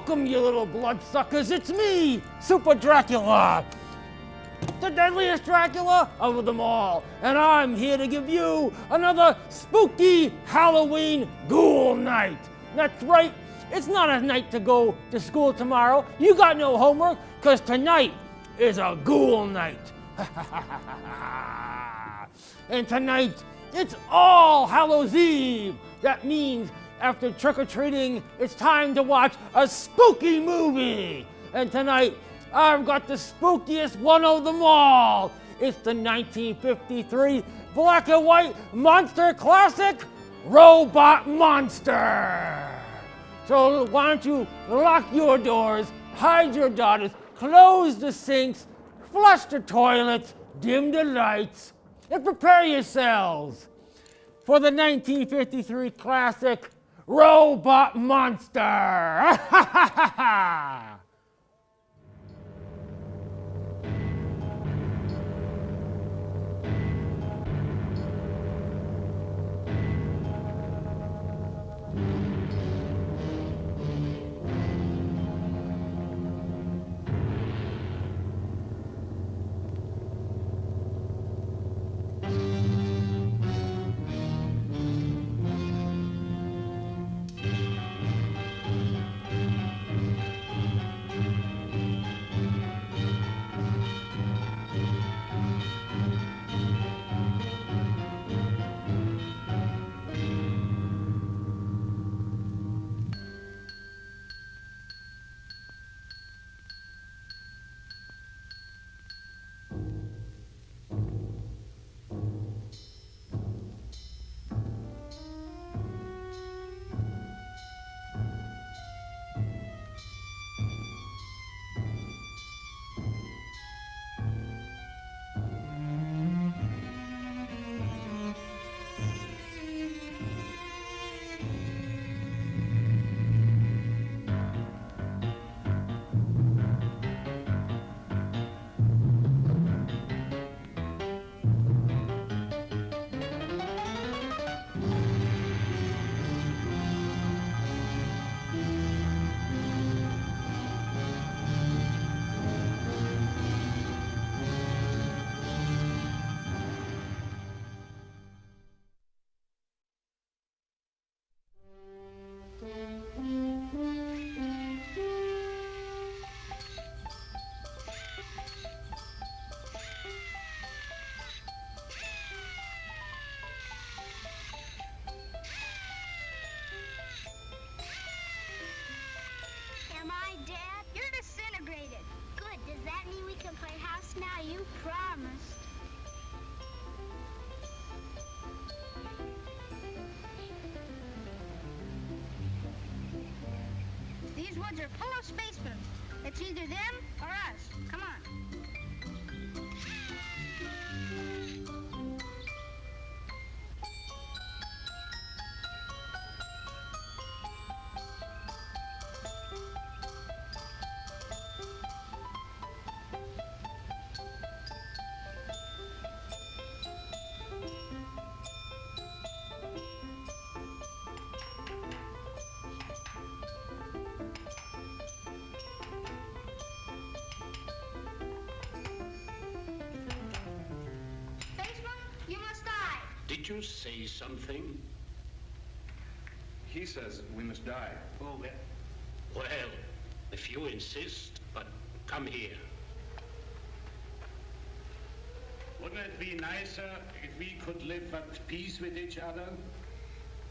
Welcome, you little bloodsuckers. It's me, Super Dracula, the deadliest Dracula of them all. And I'm here to give you another spooky Halloween Ghoul night. That's right, it's not a night to go to school tomorrow. You got no homework, because tonight is a Ghoul night. And tonight, it's All Hallows Eve. That means after trick-or-treating, it's time to watch a spooky movie. And tonight, I've got the spookiest one of them all. It's the 1953 black and white monster classic, Robot Monster. So why don't you lock your doors, hide your daughters, close the sinks, flush the toilets, dim the lights, and prepare yourselves for the 1953 classic, Robot Monster! Am I dead? You're disintegrated. Good. Does that mean we can play house now? You promised. These woods are full of spacemen. It's either them or us. Come on. You must die. Did you say something? He says we must die. Oh, well, if you insist, but come here. Wouldn't it be nicer if we could live at peace with each other?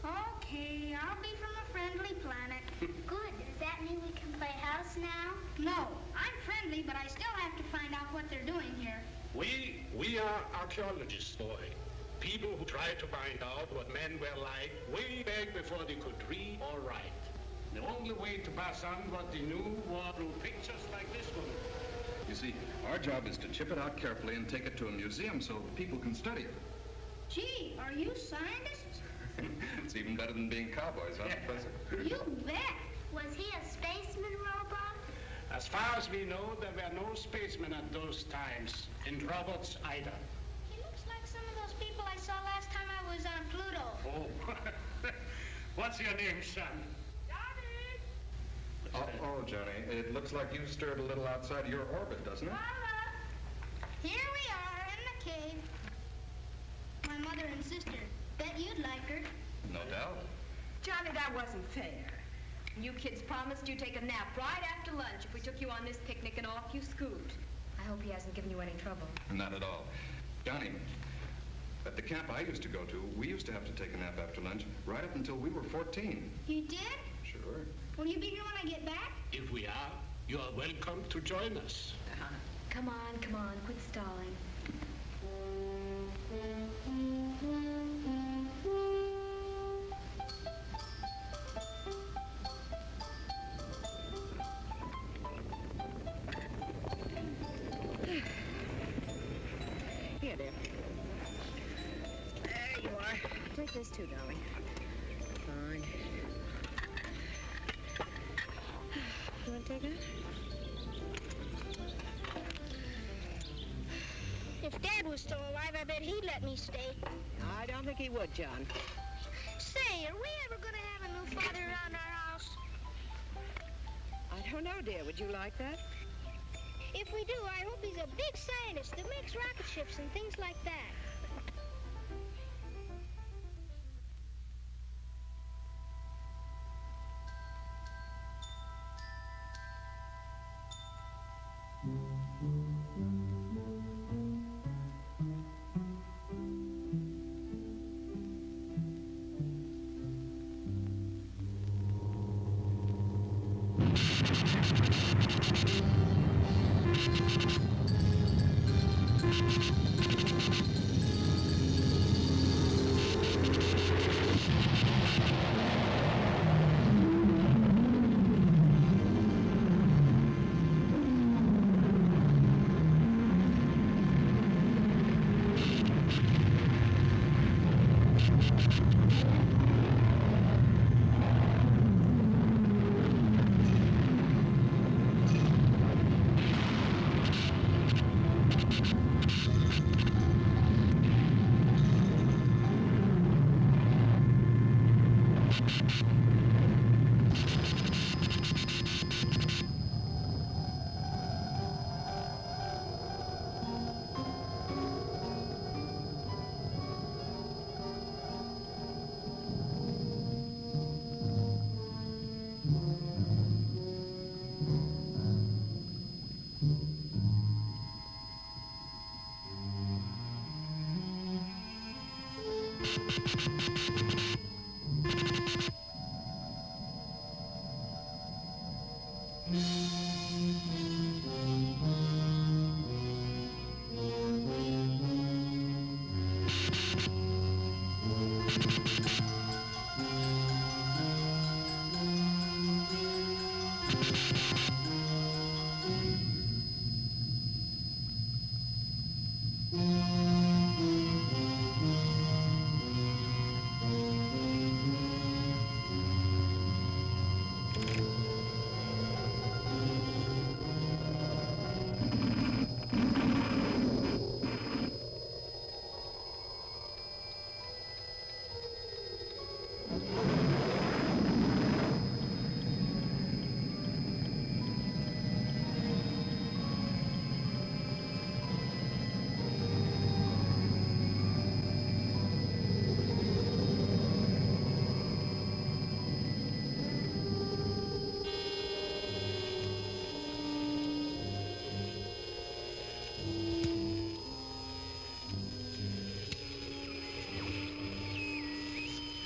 Okay, I'll be from a friendly planet. Good. Does that mean we can play house now? No, I'm friendly, but I still have to find out what they're doing here. We are archaeologists, boy. People who try to find out what men were like way back before they could read or write. The only way to pass on what they knew was through pictures like this one. You see, our job is to chip it out carefully and take it to a museum so people can study it. Gee, are you scientists? It's even better than being cowboys, huh, Professor? You bet. Was he a spaceman robot? As far as we know, there were no spacemen at those times, and robots either. He looks like some of those people I saw last time I was on Pluto. Oh, what's your name, son? Johnny! Oh, Johnny, it looks like you stirred a little outside of your orbit, doesn't it? Here we are in the cave. My mother and sister. Bet you'd like her. No doubt. Johnny, that wasn't fair. You kids promised you'd take a nap right after lunch if we took you on this picnic, and off you scoot. I hope he hasn't given you any trouble. Not at all. Johnny, at the camp I used to go to, we used to have to take a nap after lunch right up until we were 14. You did? Sure. Will you be here when I get back? If we are, you are welcome to join us. Come on, quit stalling. Here, dear. There you are. Take this too, darling. Fine. You want to take that? If Dad was still alive, I bet he'd let me stay. I don't think he would, John. Say, are we ever going to have a new father around our house? I don't know, dear. Would you like that? If we do, I hope he's a big scientist that makes rocket ships and things like that.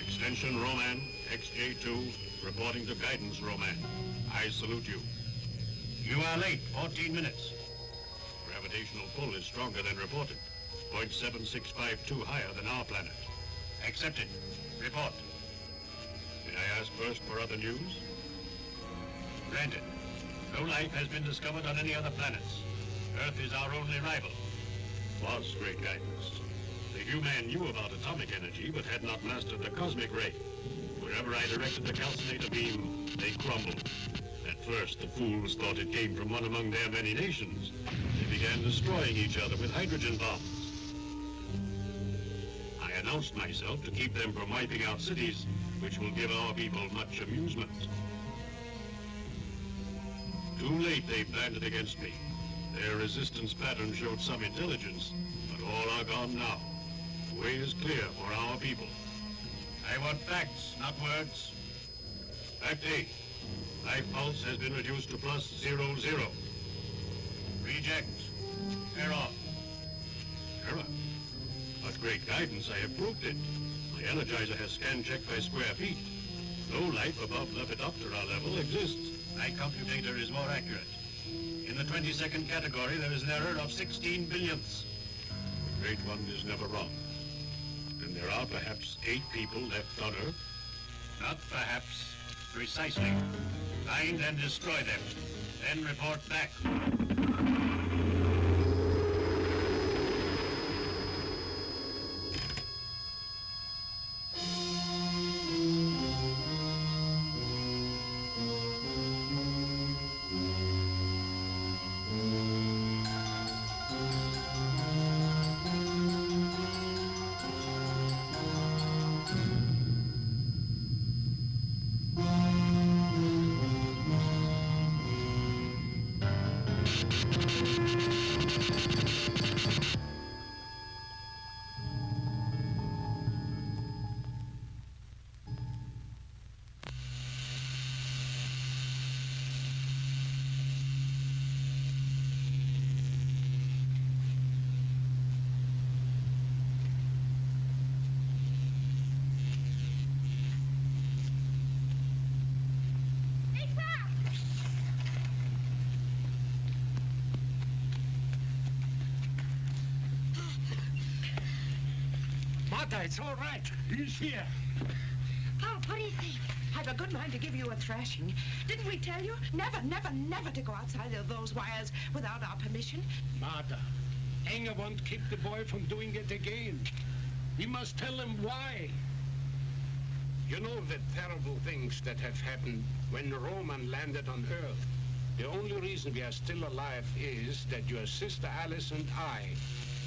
Extension Roman, XJ2, reporting to guidance Roman. I salute you. You are late, 14 minutes. Gravitational pull is stronger than reported. 0.7652 higher than our planet. Accepted. Report. May I ask first for other news? Granted. No life has been discovered on any other planets. Earth is our only rival. Was great guidance. The human knew about atomic energy, but had not mastered the cosmic ray. Wherever I directed the calcinator beam, they crumbled. At first, the fools thought it came from one among their many nations. They began destroying each other with hydrogen bombs. I announced myself to keep them from wiping out cities, which will give our people much amusement. Too late they planned it against me. Their resistance pattern showed some intelligence, but all are gone now. The way is clear for our people. I want facts, not words. Fact A. Life pulse has been reduced to +00. Reject. Error. Error? But great guidance, I have proved it. My energizer has scan checked by square feet. No life above Lepidoptera level exists. My computator is more accurate. In the 22nd category, there is an error of 16 billionths. The Great One is never wrong. And there are perhaps 8 people left on Earth? Not perhaps. Precisely. Find and destroy them. Then report back. Martha, it's all right. He's here. Pop, what do you think? I've a good mind to give you a thrashing. Didn't we tell you? Never, never, never to go outside of those wires without our permission. Martha, Anger won't keep the boy from doing it again. We must tell him why. You know the terrible things that have happened when Roman landed on Earth. The only reason we are still alive is that your sister Alice and I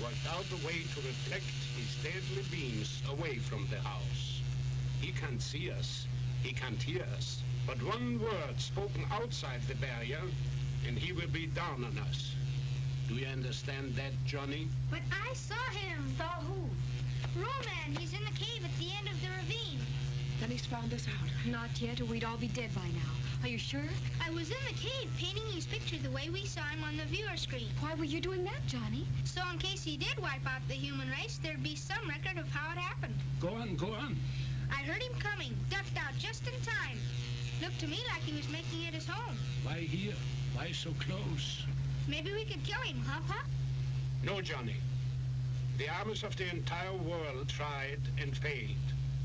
worked out a way to reflect his deadly beams away from the house. He can't see us, he can't hear us, but one word spoken outside the barrier and he will be down on us. Do you understand that, Johnny? But I saw him. Saw who? Roman, he's in the cave at the end of the ravine. Then he's found us out. Not yet, or we'd all be dead by now. Are you sure? I was in the cave painting his picture the way we saw him on the viewer screen. Why were you doing that, Johnny? So in case he did wipe out the human race, there'd be some record of how it happened. Go on, go on. I heard him coming, ducked out just in time. Looked to me like he was making it his home. Why here? Why so close? Maybe we could kill him, huh, Pop? No, Johnny. The armies of the entire world tried and failed.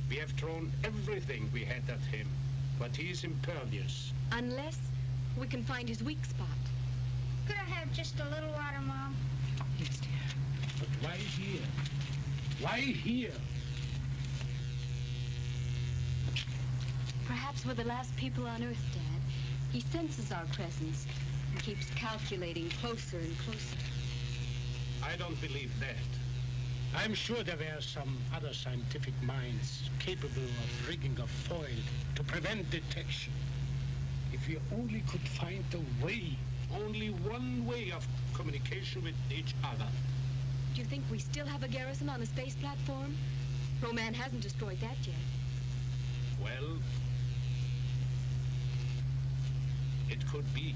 We have thrown everything we had at him, but he's impervious. Unless we can find his weak spot. Could I have just a little water, Mom? Yes, dear. But why here? Why here? Perhaps we're the last people on Earth, Dad. He senses our presence and keeps calculating closer and closer. I don't believe that. I'm sure there were some other scientific minds capable of rigging a foil to prevent detection. If we only could find a way, only one way of communication with each other. Do you think we still have a garrison on the space platform? Roman hasn't destroyed that yet. Well, it could be.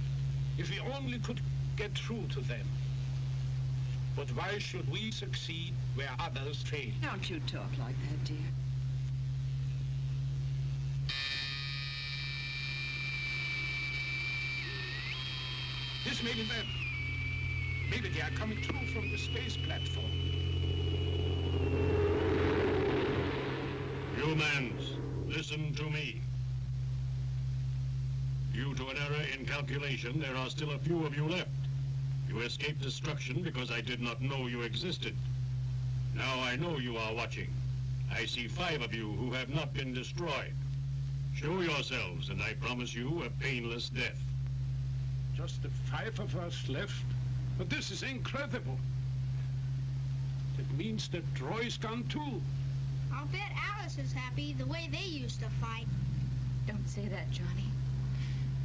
If we only could get through to them. But why should we succeed where others fail? Don't you talk like that, dear. This may be them. Maybe they are coming through from the space platform. Humans, listen to me. Due to an error in calculation, there are still a few of you left. You escaped destruction because I did not know you existed. Now I know you are watching. I see 5 of you who have not been destroyed. Show yourselves, and I promise you a painless death. Just the 5 of us left? But this is incredible. That means that Roy's gone too. I'll bet Alice is happy the way they used to fight. Don't say that, Johnny.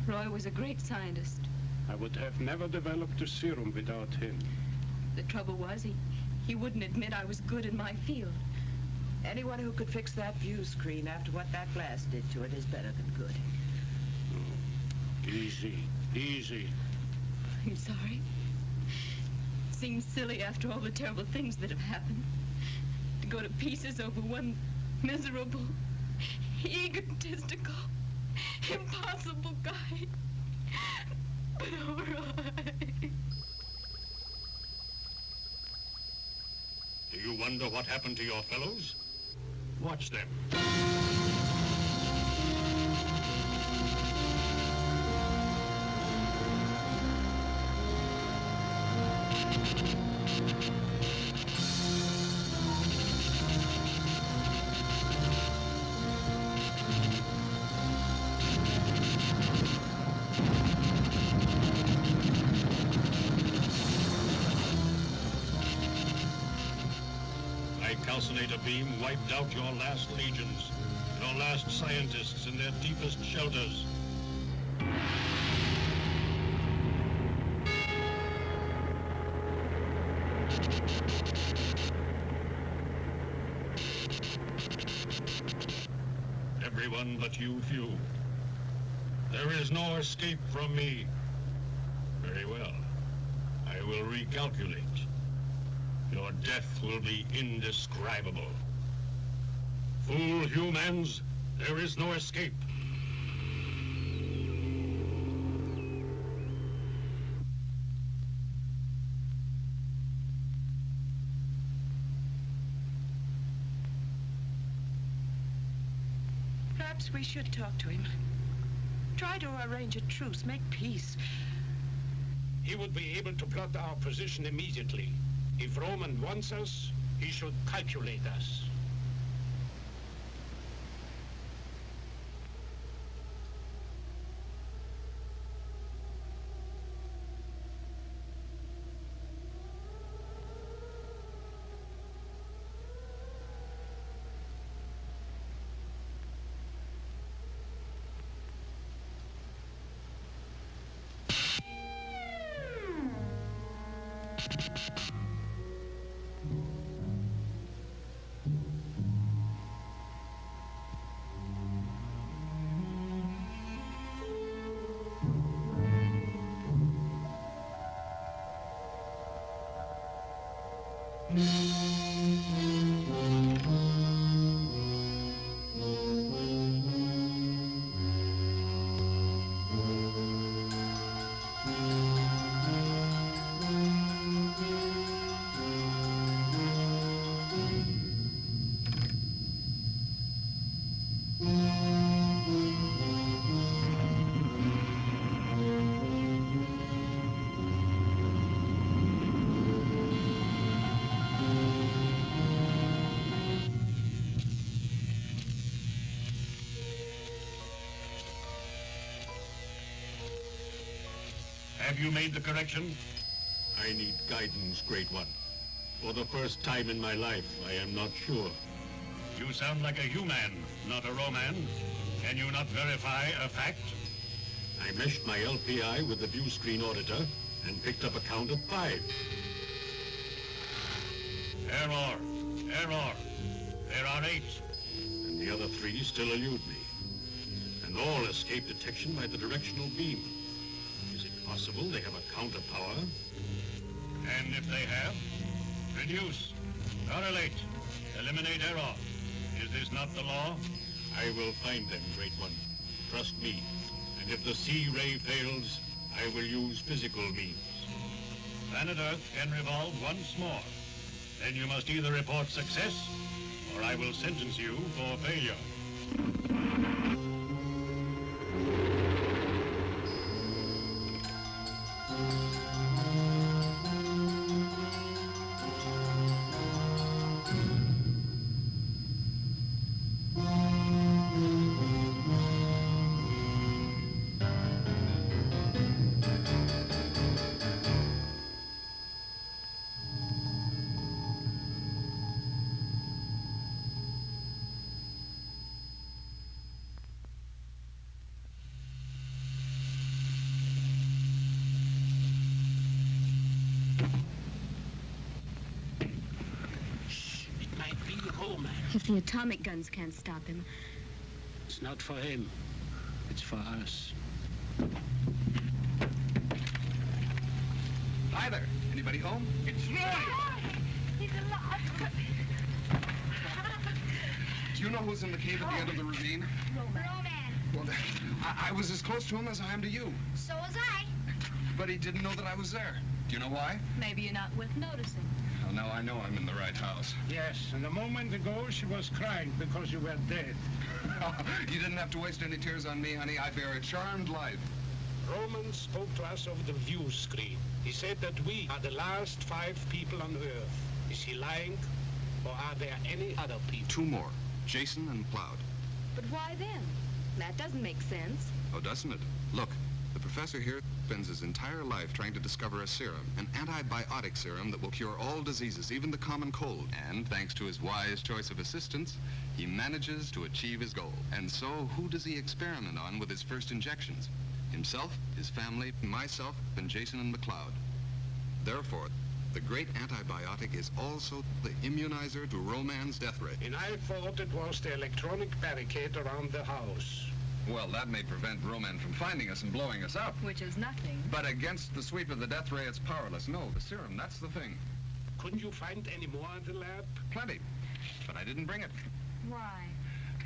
Roy was a great scientist. I would have never developed the serum without him. The trouble was, he wouldn't admit I was good in my field. Anyone who could fix that view screen after what that glass did to it is better than good. Oh, easy, easy. I'm sorry. Seems silly after all the terrible things that have happened. To go to pieces over one miserable, egotistical, impossible guy. But all right. Do you wonder what happened to your fellows? Watch them. My calcinator beam wiped out your last legions, your last scientists in their deepest shelters. Everyone but you few. There is no escape from me. Very well. I will recalculate. Your death will be indescribable. Fool humans, there is no escape. Perhaps we should talk to him. Try to arrange a truce, make peace. He would be able to plot our position immediately. If Roman wants us, he should calculate us. Have you made the correction? I need guidance, Great One. For the first time in my life, I am not sure. You sound like a human, not a Roman. Can you not verify a fact? I meshed my LPI with the view screen auditor and picked up a count of 5. Error! Error! There are 8. And the other 3 still elude me. And all escape detection by the directional beam. Is it possible they have a counter power? And if they have, reduce, correlate, eliminate error. Is this not the law? I will find them, Great One. Trust me. And if the C-ray fails, I will use physical means. Planet Earth can revolve once more. Then you must either report success, or I will sentence you for failure. It might be Roman. If the atomic guns can't stop him. It's not for him. It's for us. Hi there. Anybody home? It's Roy! He's alive. Do you know who's in the cave at the end of the ravine? Roman. Well, I was as close to him as I am to you. So was I. But he didn't know that I was there. Do you know why? Maybe you're not worth noticing. Well, now I know I'm in the right house. Yes, and a moment ago she was crying because you were dead. You didn't have to waste any tears on me, honey. I bear a charmed life. Roman spoke to us over the view screen. He said that we are the last 5 people on Earth. Is he lying? Or are there any other people? 2 more. Jason and Cloud. But why then? That doesn't make sense. Oh, doesn't it? Look, the professor here spends his entire life trying to discover a serum, an antibiotic serum that will cure all diseases, even the common cold. And thanks to his wise choice of assistants, he manages to achieve his goal. And so, who does he experiment on with his first injections? Himself, his family, myself, and Jason and McCloud. Therefore, the great antibiotic is also the immunizer to Roman's death ray. And I thought it was the electronic barricade around the house. Well, that may prevent Roman from finding us and blowing us up. Which is nothing. But against the sweep of the death ray, it's powerless. No, the serum, that's the thing. Couldn't you find any more in the lab? Plenty. But I didn't bring it. Why?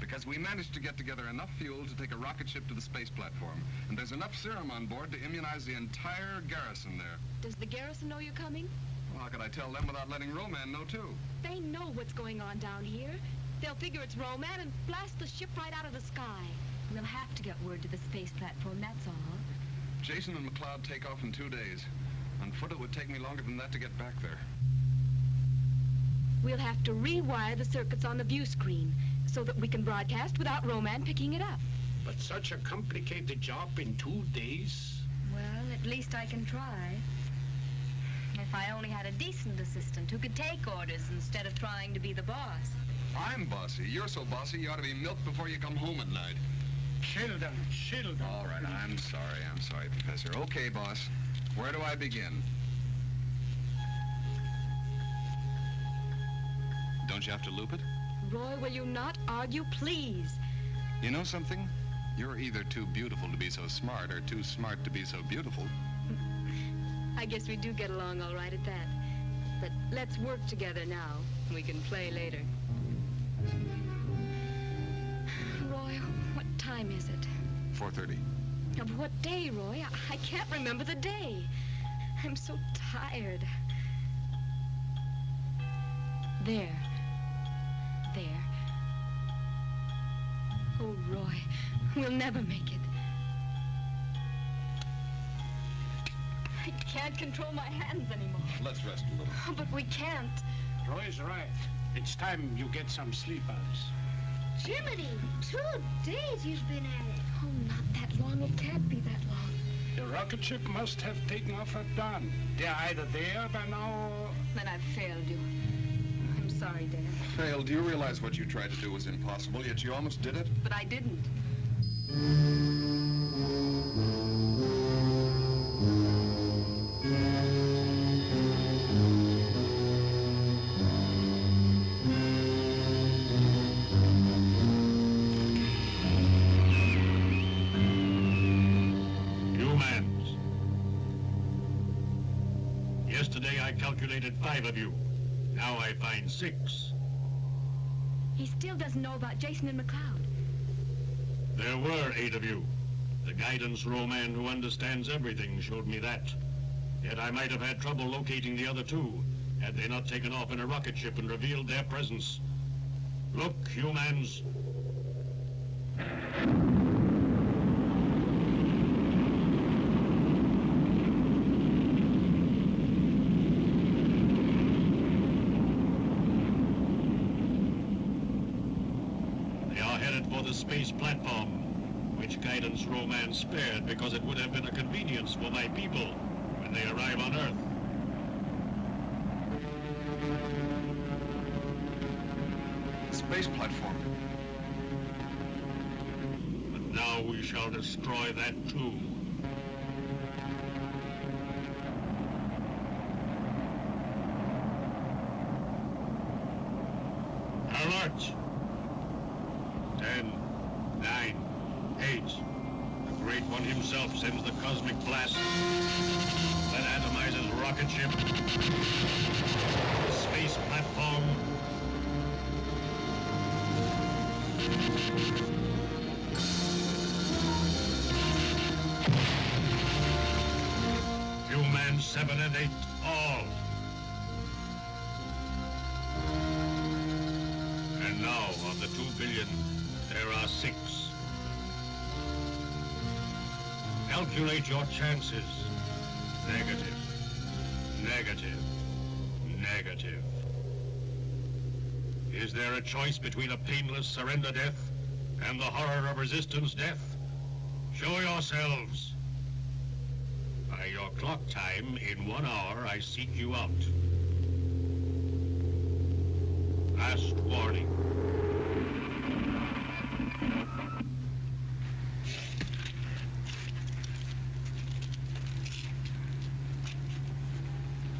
Because we managed to get together enough fuel to take a rocket ship to the space platform. And there's enough serum on board to immunize the entire garrison there. Does the garrison know you're coming? Well, how could I tell them without letting Roman know, too? They know what's going on down here. They'll figure it's Roman and blast the ship right out of the sky. We'll have to get word to the space platform, that's all. Jason and McCloud take off in 2 days. On foot, it would take me longer than that to get back there. We'll have to rewire the circuits on the view screen so that we can broadcast without Roman picking it up. But such a complicated job in 2 days? Well, at least I can try. If I only had a decent assistant who could take orders instead of trying to be the boss. I'm bossy. You're so bossy, you ought to be milked before you come home at night. Children. All right, I'm sorry, Professor. Okay, boss. Where do I begin? Don't you have to loop it? Roy, will you not argue, please? You know something? You're either too beautiful to be so smart or too smart to be so beautiful. I guess we do get along all right at that. But let's work together now. We can play later. Roy, what time is it? 4:30. Of what day, Roy? I can't remember the day. I'm so tired. There. Oh, Roy, we'll never make it. I can't control my hands anymore. Let's rest a little. Oh, but we can't. Roy's right. It's time you get some sleep, Alice. Jiminy, 2 days you've been at it. Oh, not that long. It can't be that long. The rocket ship must have taken off at dawn. They're either there by now or... Then I've failed you. I'm sorry, Dad. Phil, do you realize what you tried to do was impossible, yet you almost did it? But I didn't. Humans. Yesterday I calculated 5 of you. Now I find 6. He still doesn't know about Jason and McCloud. There were 8 of you. The guidance Roman who understands everything showed me that. Yet I might have had trouble locating the other 2 had they not taken off in a rocket ship and revealed their presence. Look, humans. The space platform, which guidance Roman spared because it would have been a convenience for my people when they arrive on Earth. Space platform. But now we shall destroy that too. Start. 10, 9, 8. The Great One himself sends the cosmic blast that atomizes rocket ship, space platform, Human 7 and 8, all. And now, of the 2 billion, there are 6. Calculate your chances. Negative. Negative. Negative. Is there a choice between a painless surrender death and the horror of resistance death? Show yourselves. By your clock time, in 1 hour, I seek you out. Last warning.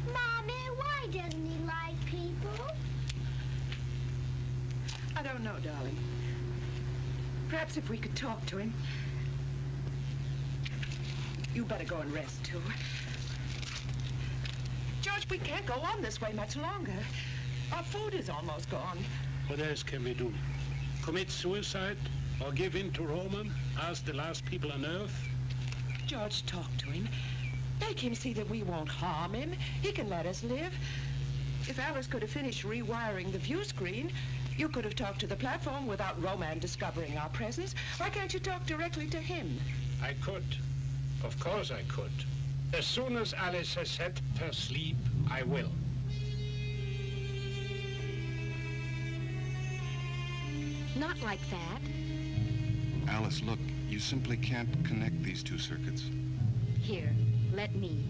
Mommy, why doesn't he like people? I don't know, darling. Perhaps if we could talk to him. You better go and rest, too. George, we can't go on this way much longer. Our food is almost gone. What else can we do? Commit suicide? Or give in to Roman? Ask the last people on Earth? George, talk to him. Make him see that we won't harm him. He can let us live. If Alice could have finished rewiring the view screen, you could have talked to the platform without Roman discovering our presence. Why can't you talk directly to him? I could. Of course I could. As soon as Alice has had her sleep, I will. Not like that. Alice, look, you simply can't connect these 2 circuits. Here, let me.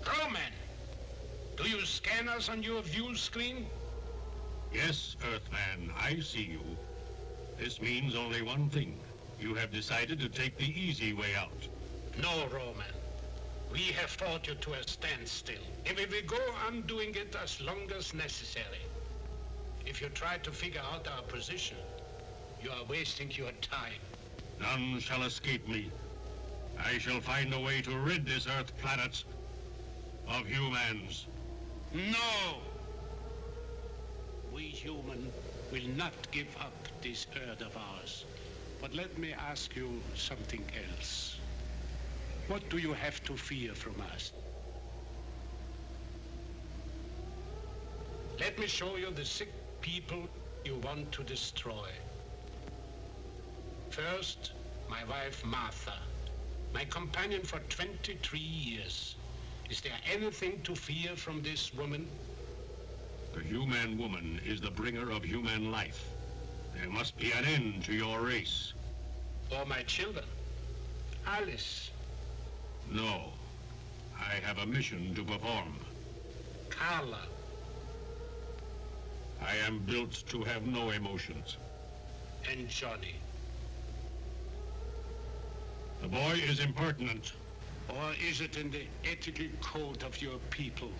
Roman! Do you scan us on your view screen? Yes, Earthman, I see you. This means only one thing. You have decided to take the easy way out. No, Roman. We have fought you to a standstill, and we will go on doing it as long as necessary. If you try to figure out our position, you are wasting your time. None shall escape me. I shall find a way to rid this Earth planet of humans. No! We human will not give up this Earth of ours. But let me ask you something else. What do you have to fear from us? Let me show you the sick people you want to destroy. First, my wife Martha, my companion for 23 years. Is there anything to fear from this woman? The human woman is the bringer of human life. There must be an end to your race. Or my children? Alice? No. I have a mission to perform. Carla? I am built to have no emotions. And Johnny? The boy is impertinent. Or is it in the ethical code of your people?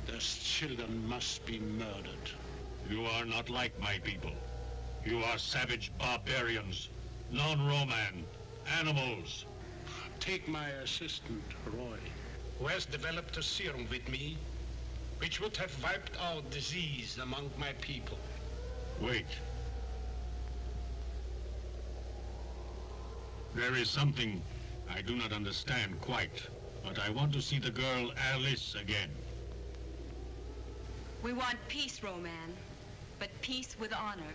Those children must be murdered. You are not like my people. You are savage barbarians, non-Roman, animals. Take my assistant, Roy, who has developed a serum with me, which would have wiped out disease among my people. Wait. There is something I do not understand quite, but I want to see the girl Alice again. We want peace, Roman, but peace with honor.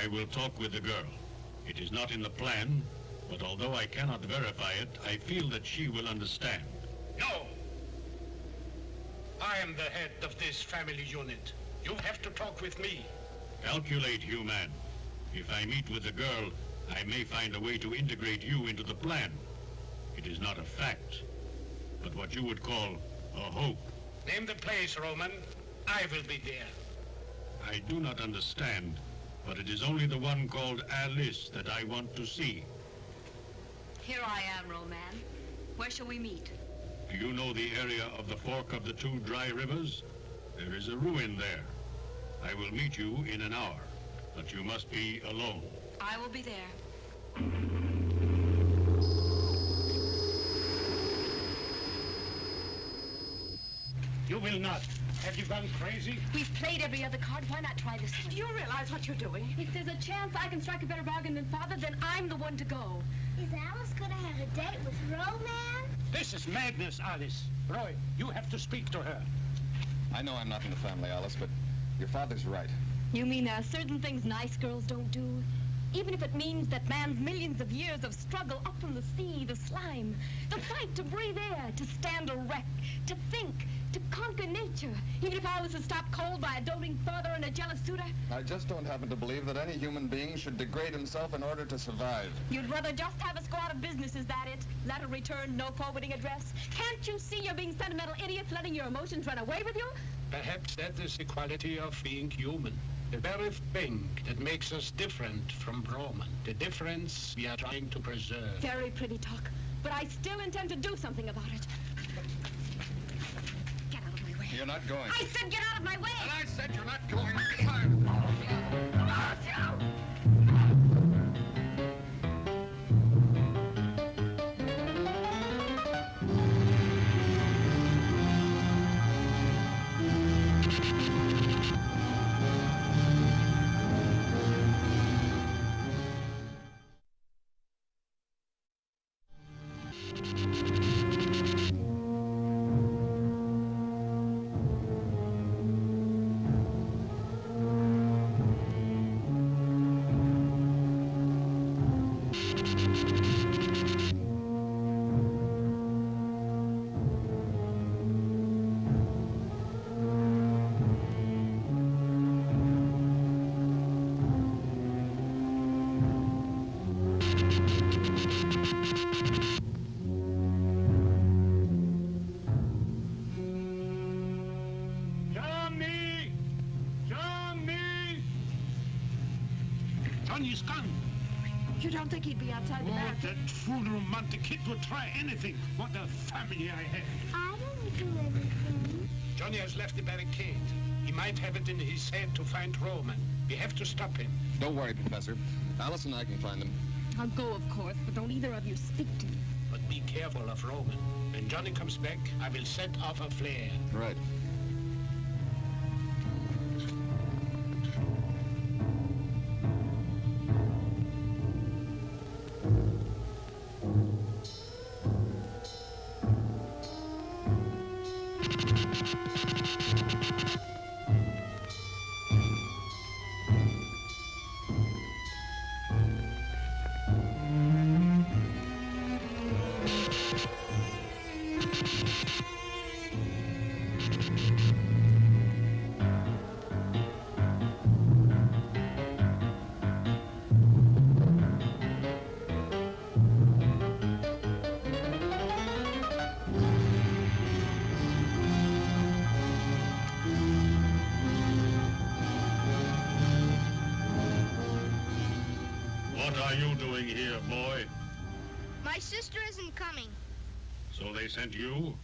I will talk with the girl. It is not in the plan, but although I cannot verify it, I feel that she will understand. No! I am the head of this family unit. You have to talk with me. Calculate, human. If I meet with the girl, I may find a way to integrate you into the plan. It is not a fact, but what you would call a hope. Name the place, Roman. I will be there. I do not understand, but it is only the one called Alice that I want to see. Here I am, Roman. Where shall we meet? Do you know the area of the fork of the two dry rivers? There is a ruin there. I will meet you in an hour, but you must be alone. I will be there. You will not. Have you gone crazy? We've played every other card. Why not try this one? Do you realize what you're doing? If there's a chance I can strike a better bargain than Father, then I'm the one to go. Is Alice gonna have a date with Roman? This is madness, Alice. Roy, you have to speak to her. I know I'm not in the family, Alice, but your father's right. You mean there are certain things nice girls don't do? Even if it means that man's millions of years of struggle up from the sea, the slime, the fight to breathe air, to stand erect, to think, to conquer nature. Even if I was to stop cold by a doting father and a jealous suitor. I just don't happen to believe that any human being should degrade himself in order to survive. You'd rather just have us go out of business, is that it? Letter return, no forwarding address? Can't you see you're being sentimental idiots letting your emotions run away with you? Perhaps that is the quality of being human. The very thing that makes us different from Roman. The difference we are trying to preserve. Very pretty talk, but I still intend to do something about it. Get out of my way. You're not going. I said get out of my way! And I said you're not going. Johnny's gone. You don't think he'd be outside the back? That fool romantic kid would try anything. What a family I had. I didn't do anything. Johnny has left the barricade. He might have it in his head to find Roman. We have to stop him. Don't worry, Professor. Alice and I can find them. I'll go, of course, but don't either of you speak to me. But be careful of Roman. When Johnny comes back, I will set off a flare. Right. What are you doing here, boy? My sister isn't coming. So they sent you?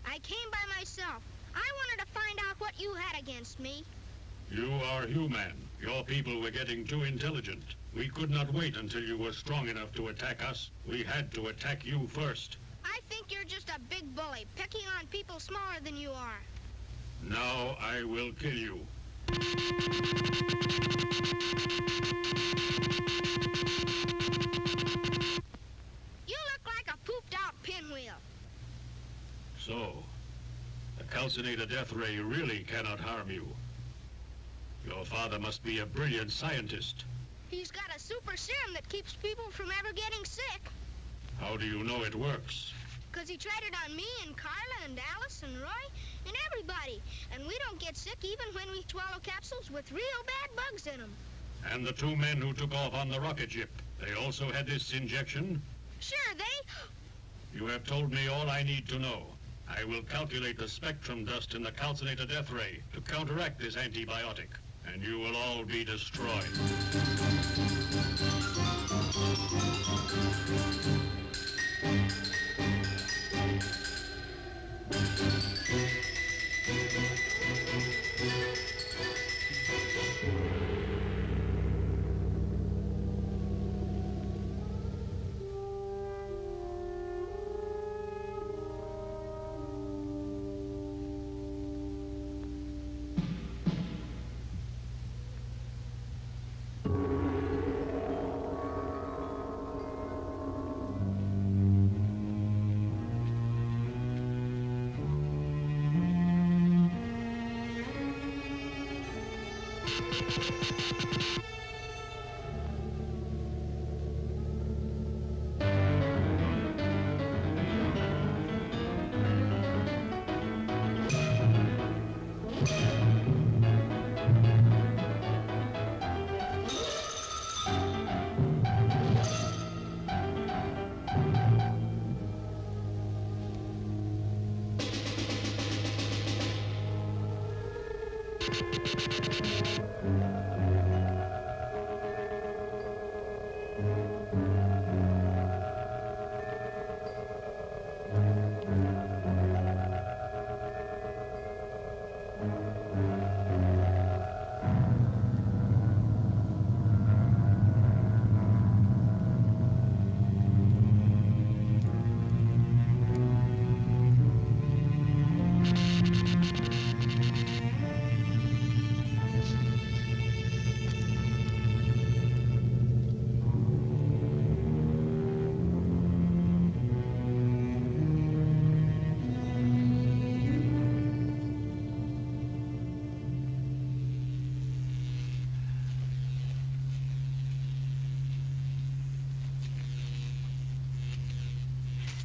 I came by myself. I wanted to find out what you had against me. You are human. Your people were getting too intelligent. We could not wait until you were strong enough to attack us. We had to attack you first. I think you're just a big bully, picking on people smaller than you are. Now I will kill you. You look like a pooped-out pinwheel. So, the calcinator death ray really cannot harm you. Your father must be a brilliant scientist. He's got a super serum that keeps people from ever getting sick. How do you know it works? Because he tried it on me and Carla and Alice and Roy and everybody. And we don't get sick even when we swallow capsules with real bad bugs in them. And the 2 men who took off on the rocket ship, they also had this injection? Sure, they... You have told me all I need to know. I will calculate the spectrum dust in the calcinator death ray to counteract this antibiotic, and you will all be destroyed.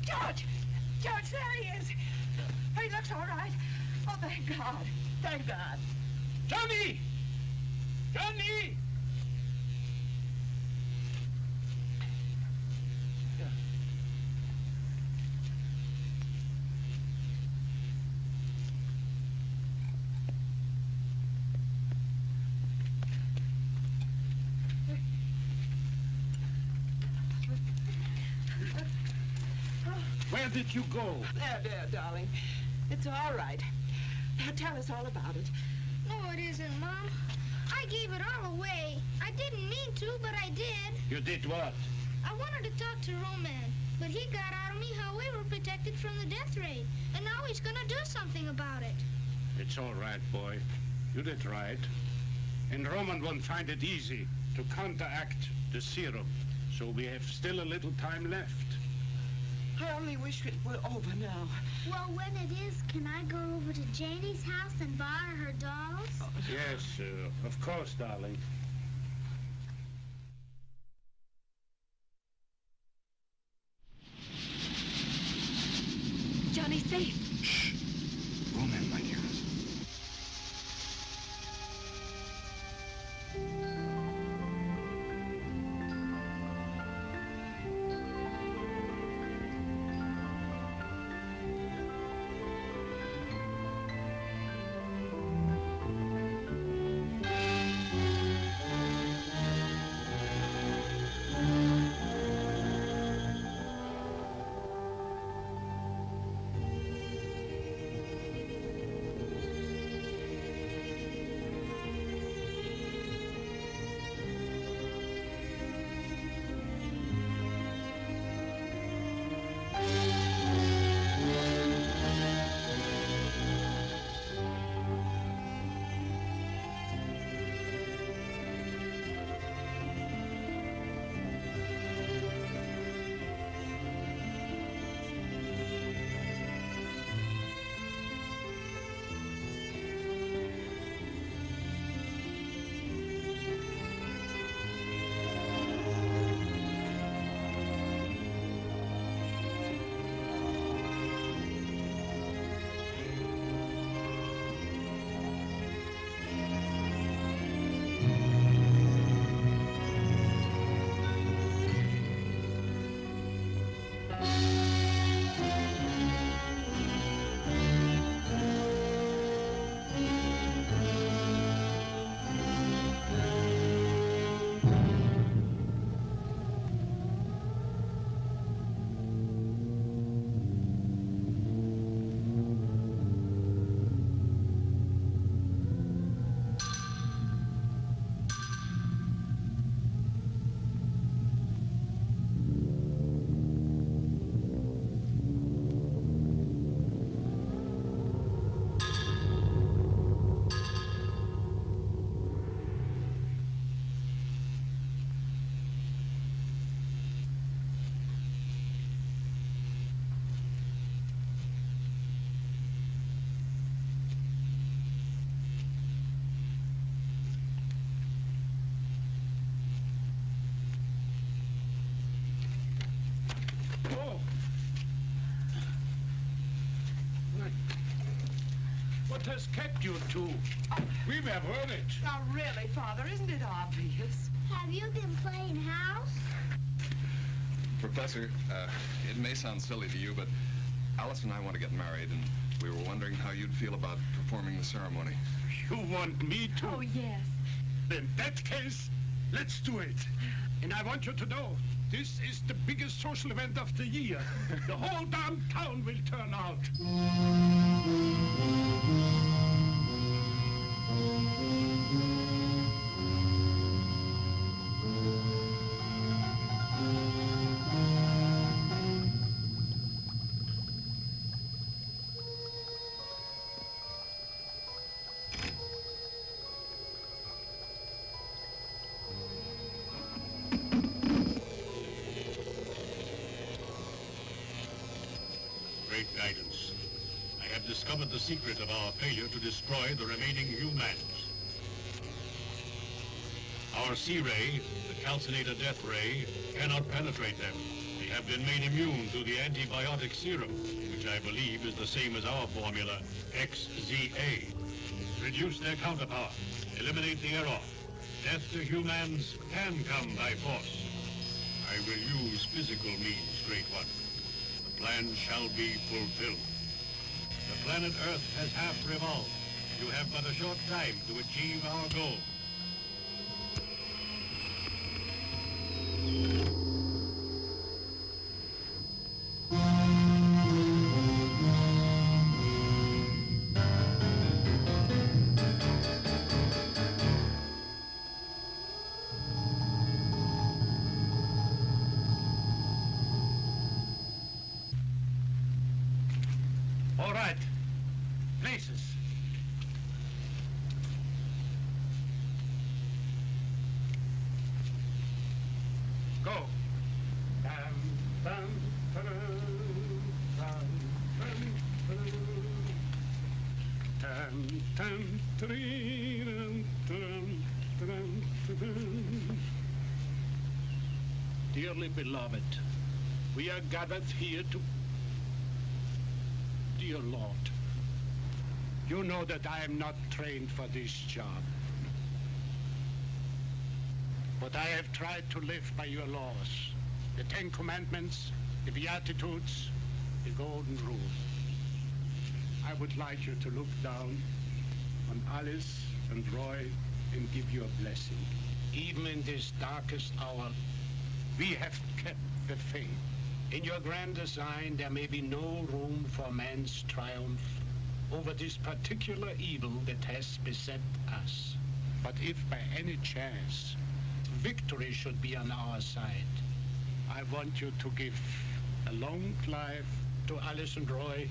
George! George, there he is! He looks all right. Oh, thank God. Thank God. Johnny! Johnny! Where did you go? There, darling. It's all right. Now tell us all about it. No, it isn't, Mom. I gave it all away. I didn't mean to, but I did. You did what? I wanted to talk to Roman, but he got out of me how we were protected from the death ray, and now he's gonna do something about it. It's all right, boy. You did right. And Roman won't find it easy to counteract the serum, so we have still a little time left. I only wish it were over now. Well, when it is, can I go over to Janie's house and borrow her dolls? Yes, of course, darling. Johnny's safe. Shh. Roman, my dear. has kept you two. We've heard it. Now, really, Father, isn't it obvious? Have you been playing house? Professor, it may sound silly to you, but Alice and I want to get married, and we were wondering how you'd feel about performing the ceremony. You want me to? Oh, yes. In that case, let's do it. And I want you to know, this is the biggest social event of the year. The whole damn town will turn out. Great guidance. I have discovered the secret of our failure to destroy the remaining humans. Our C-ray, the calcinated death ray, cannot penetrate them. They have been made immune through the antibiotic serum, which I believe is the same as our formula, XZA. Reduce their counterpower. Eliminate the error. Death to humans can come by force. I will use physical means, Great One. The plan shall be fulfilled. The planet Earth has half revolved. You have but a short time to achieve our goal. All right. Places. Go. Dum, dum, ta-dum, dum, dum, dum, dum, ta-dee-dum, ta-dum, ta-dum, ta-dum. Dearly beloved, we are gathered here to... Dear Lord, you know that I am not trained for this job. But I have tried to live by your laws, the Ten Commandments, the Beatitudes, the Golden Rule. I would like you to look down on Alice and Roy and give you a blessing. Even in this darkest hour, we have kept the faith. In your grand design, there may be no room for man's triumph over this particular evil that has beset us. But if by any chance victory should be on our side, I want you to give a long life to Alice and Roy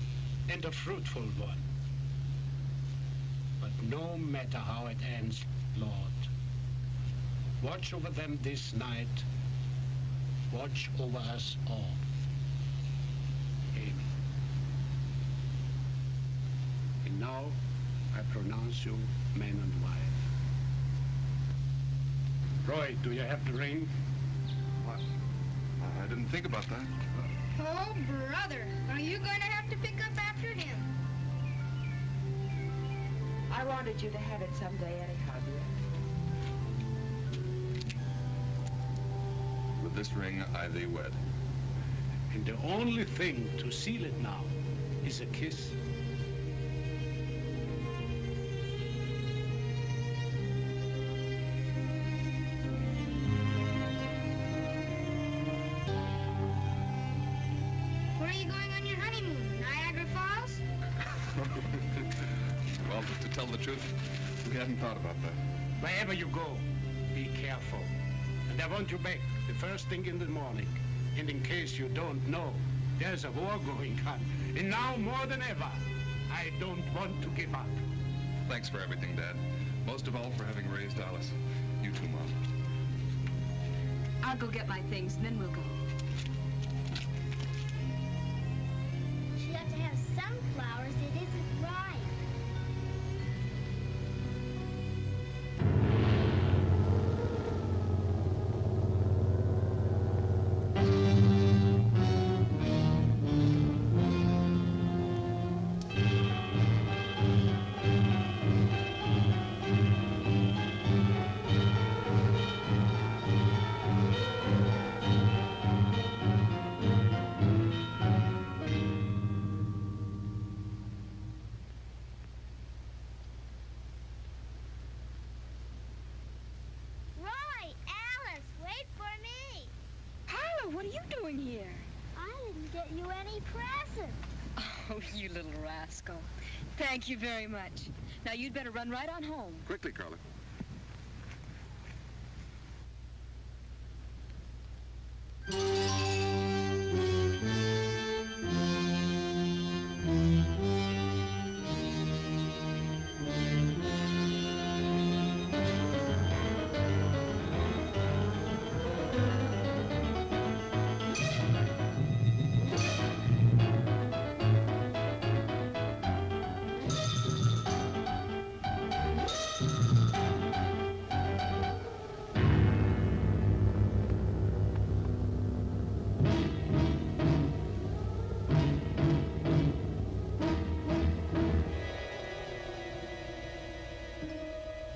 and a fruitful one. But no matter how it ends, Lord, watch over them this night. Watch over us all. Amen. And now I pronounce you man and wife. Roy, do you have the ring? What? I didn't think about that. Oh, brother, are you going to have to pick up after him? I wanted you to have it someday anyhow, dear. With this ring, I thee wed. And the only thing to seal it now is a kiss. Where are you going on your honeymoon? Niagara Falls? Well, to tell the truth, we hadn't thought about that. Wherever you go, be careful. And I want you back the first thing in the morning. And in case you don't know, there's a war going on. And now more than ever, I don't want to give up. Thanks for everything, Dad. Most of all for having raised Alice. You too, Mom. I'll go get my things, and then we'll go. She ought to have sunflowers. It isn't ripe. doing here? I didn't get you any present. Oh, you little rascal. Thank you very much. Now, you'd better run right on home. Quickly, Carla.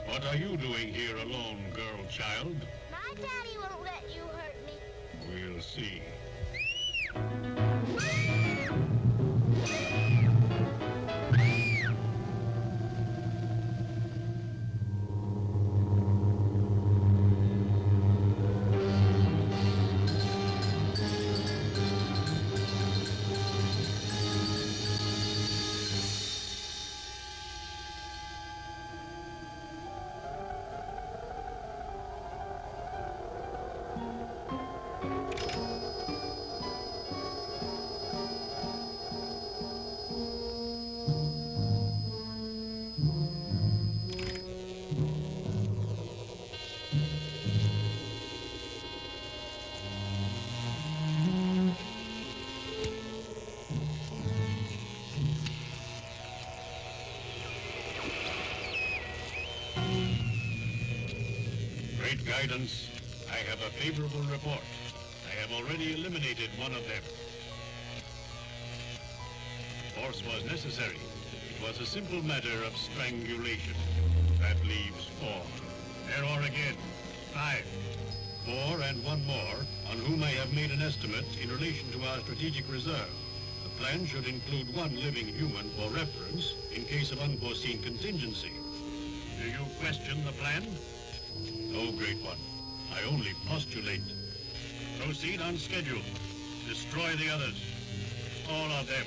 What are you doing here alone, girl child? My daddy won't let you hurt me. We'll see. Great guidance, I have a favorable report. I have already eliminated one of them. Force was necessary. It was a simple matter of strangulation. That leaves 4. There are again 5. 4 and 1 more, on whom I have made an estimate in relation to our strategic reserve. The plan should include 1 living human for reference in case of unforeseen contingency. Do you question the plan? No, Great One. I only postulate. Proceed on schedule. Destroy the others. All of them.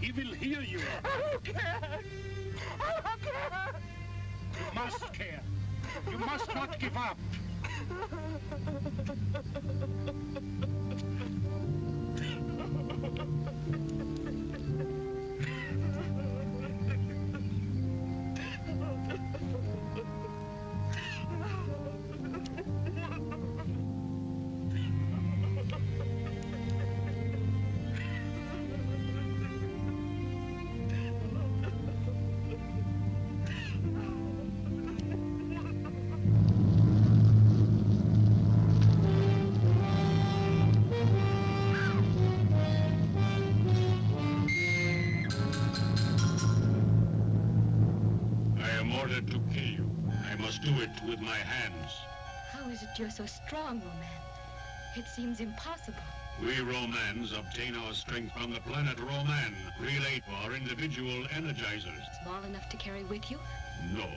He will hear you. I don't care. I don't care. You must care. You must not give up. ordered to kill you. I must do it with my hands. How is it you're so strong, Roman? It seems impossible. We Romans obtain our strength from the planet Roman, relate our individual energizers. Small enough to carry with you? No,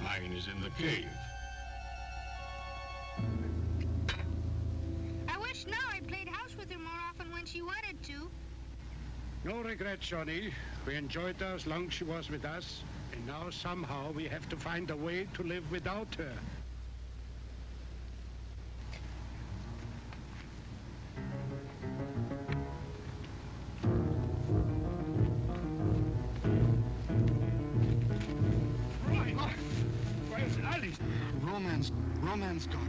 mine is in the cave. I wish now I played house with her more often when she wanted to. No regret, Johnny. We enjoyed her as long as she was with us, and now somehow we have to find a way to live without her. Where's Alice? Roman's got her.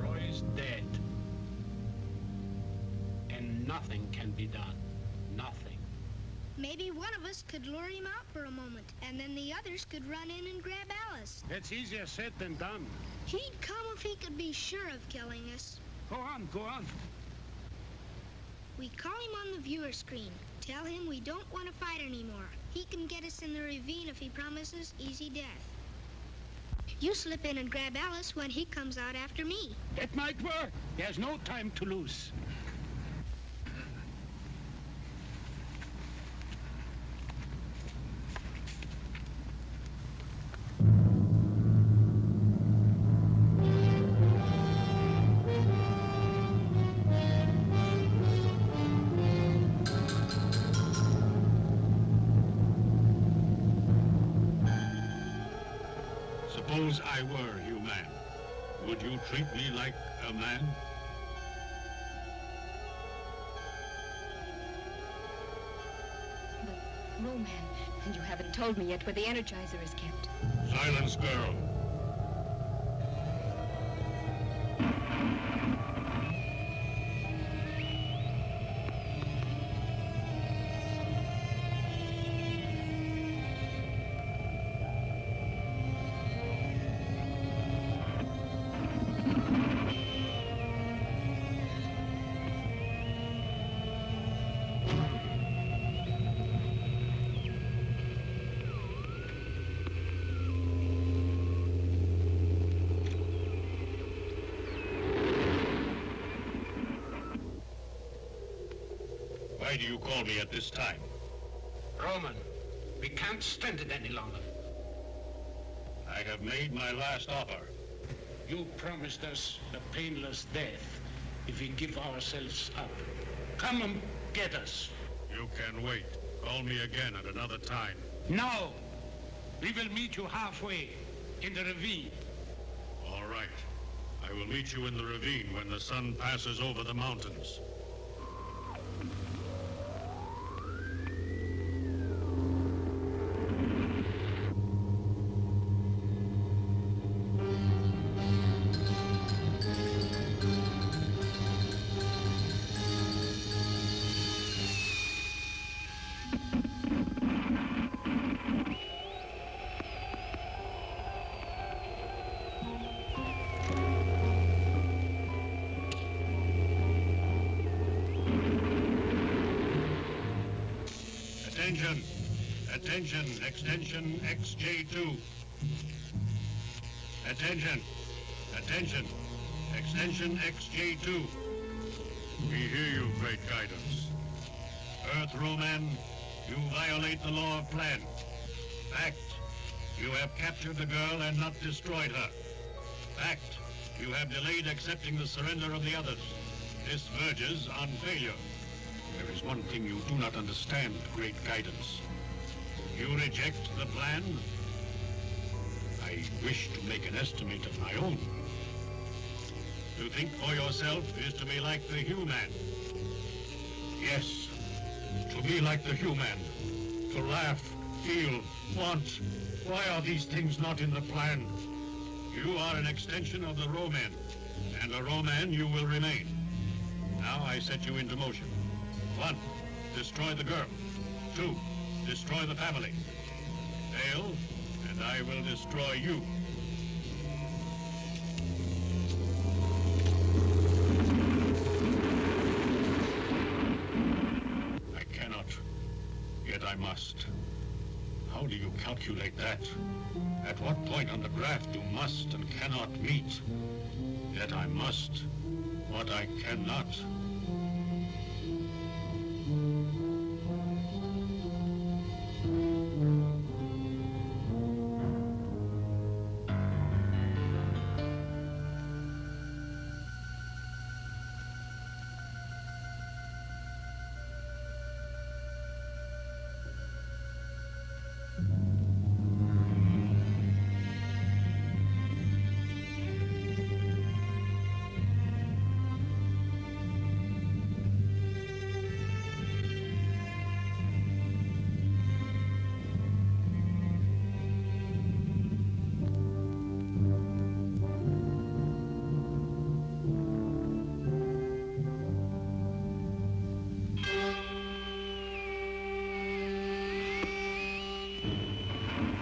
Roy's dead. And nothing can be done. Nothing. Maybe one of us could lure him out for a moment, and then the others could run in and grab Alice. That's easier said than done. He'd come if he could be sure of killing us. Go on, go on. We call him on the viewer screen. Tell him we don't want to fight anymore. He can get us in the ravine if he promises easy death. You slip in and grab Alice when he comes out after me. That might work. There's no time to lose. Suppose I were human. Would you treat me like a man? But, Roman, and you haven't told me yet where the Energizer is kept. Silence, girl. Why do you call me at this time? Roman, we can't stand it any longer. I have made my last offer. You promised us a painless death if we give ourselves up. Come and get us. You can wait. Call me again at another time. No! We will meet you halfway, in the ravine. All right. I will meet you in the ravine when the sun passes over the mountains. Attention! Attention! Extension XJ2. Attention! Attention! Extension XJ2. We hear you, Great Guidance. Earth Roman, you violate the law of plan. Fact, you have captured the girl and not destroyed her. Fact, you have delayed accepting the surrender of the others. This verges on failure. There is one thing you do not understand, Great Guidance. You reject the plan? I wish to make an estimate of my own. To think for yourself is to be like the human. Yes, to be like the human. To laugh, feel, want. Why are these things not in the plan? You are an extension of the Roman, and a Roman you will remain. Now I set you into motion. 1, destroy the girl. 2, destroy the family. Fail, and I will destroy you. I cannot, yet I must. How do you calculate that? At what point on the graph you must and cannot meet? Yet I must what I cannot.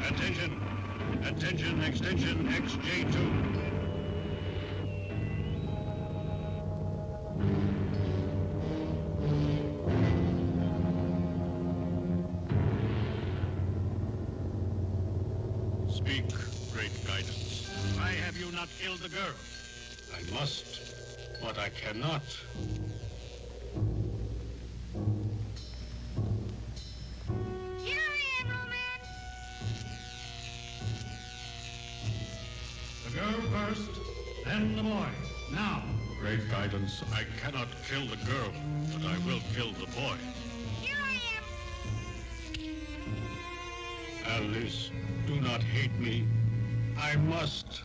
Attention! Attention, extension XJ2. Speak, great guidance. Why have you not killed the girl? I must, but I cannot. Here I am, Roman! The girl first, then the boy. Now. Great guidance. I cannot kill the girl, but I will kill the boy. Here I am! Alice, do not hate me. I must.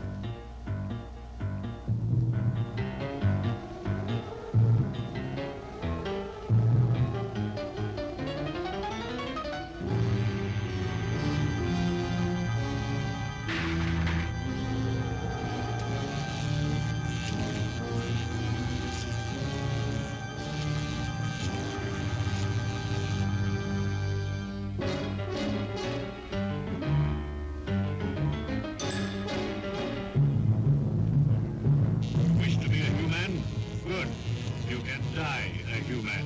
Wish to be a human? Good. You can die a human.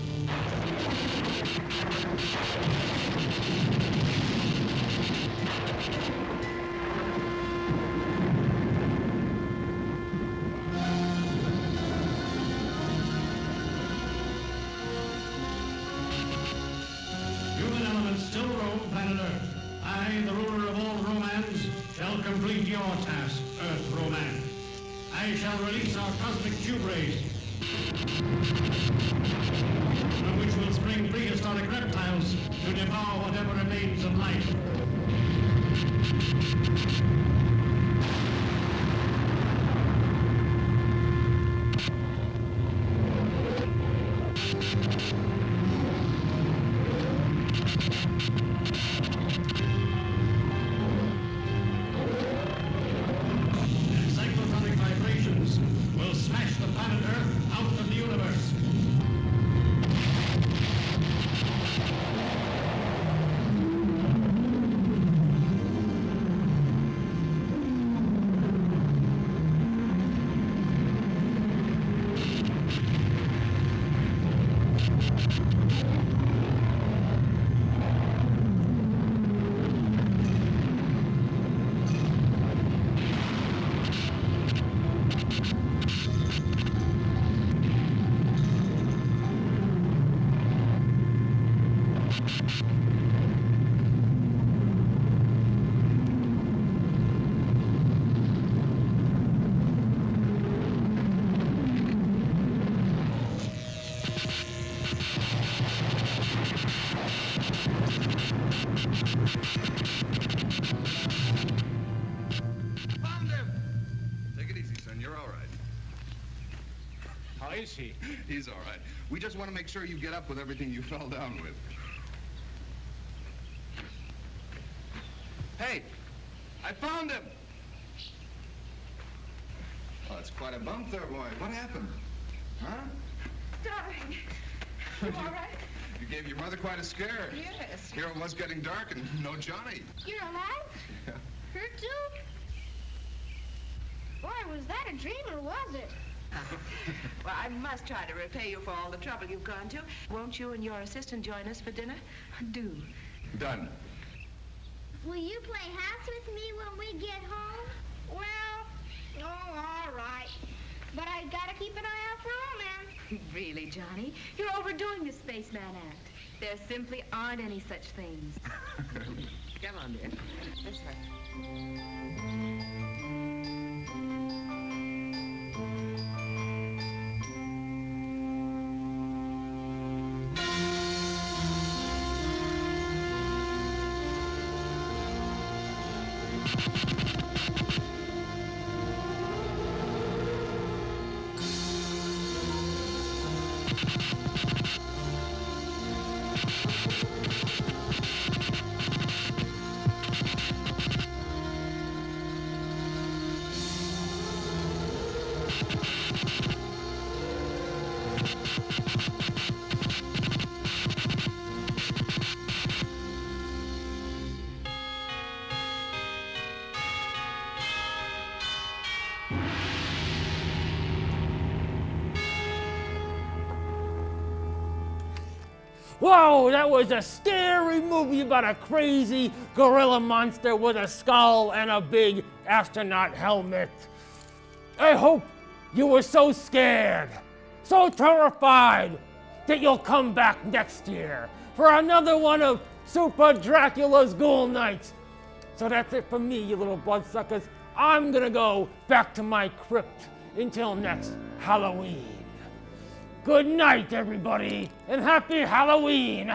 Human elements still roam planet Earth. I, the ruler of all Romans, shall complete your task, Earth Roman. I shall release our cosmic tube rays, from which will spring prehistoric reptiles to devour whatever remains of life. Cyclotonic vibrations will smash the planet Earth out of the universe. Found him! Take it easy, son. You're all right. How is he? He's all right. We just want to make sure you get up with everything you fell down with. Hey! I found him! Oh, it's quite a bump there, boy. What happened? Huh? Darling, you all right? You gave your mother quite a scare. Yes. Here it was getting dark and no Johnny. You're alive? Hurt too? Boy, was that a dream or was it? Well, I must try to repay you for all the trouble you've gone to. Won't you and your assistant join us for dinner? Do. Done. Will you play house with me when we get home? Well, oh, all right. But I gotta keep an eye out for Old Man. Really, Johnny? You're overdoing the spaceman act. There simply aren't any such things. Come on, dear. This way. Whoa, that was a scary movie about a crazy gorilla monster with a skull and a big astronaut helmet. I hope you were so scared, so terrified, that you'll come back next year for another one of Super Dracula's Ghoul Nights. So that's it for me, you little bloodsuckers. I'm gonna go back to my crypt until next Halloween. Good night, everybody, and happy Halloween!